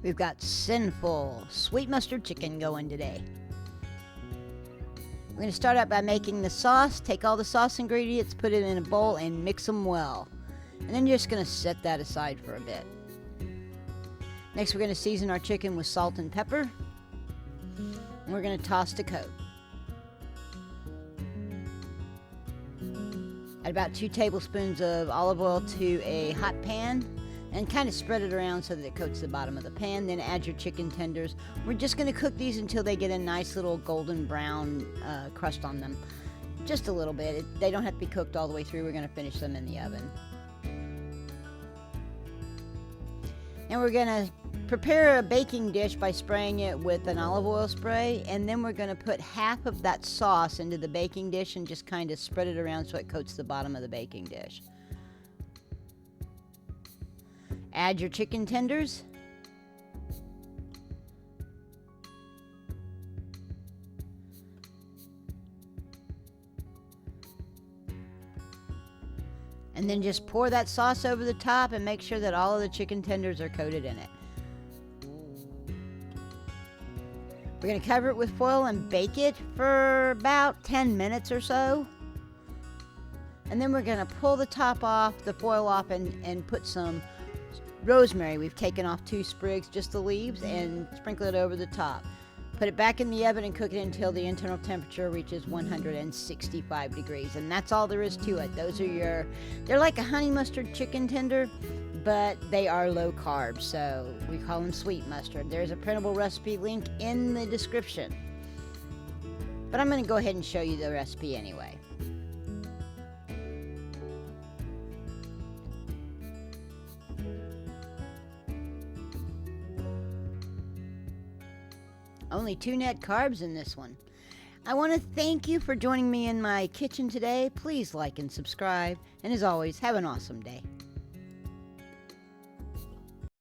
We've got Cynful sweet mustard chicken going today. We're going to start out by making the sauce. Take all the sauce ingredients, put it in a bowl, and mix them well. And then you're just going to set that aside for a bit. Next, we're going to season our chicken with salt and pepper. And we're going to toss to coat. Add about 2 tablespoons of olive oil to a hot pan and kind of spread it around so that it coats the bottom of the pan. Then add your chicken tenders. We're just going to cook these until they get a nice little golden brown crust on them. Just a little bit. They don't have to be cooked all the way through. We're going to finish them in the oven. And we're going to prepare a baking dish by spraying it with an olive oil spray, and then we're going to put half of that sauce into the baking dish and just kind of spread it around so it coats the bottom of the baking dish. Add your chicken tenders. And then just pour that sauce over the top and make sure that all of the chicken tenders are coated in it. We're going to cover it with foil and bake it for about 10 minutes or so. And then we're going to pull the top off, the foil off, and put some rosemary. We've taken off 2 sprigs, just the leaves, and sprinkle it over the top. Put it back in the oven and cook it until the internal temperature reaches 165 degrees. And that's all there is to it. They're like a honey mustard chicken tender, but they are low carb, so we call them sweet mustard. There's a printable recipe link in the description. But I'm going to go ahead and show you the recipe anyway. Only 2 net carbs in this one. I want to thank you for joining me in my kitchen today. Please like and subscribe. And as always, have an awesome day.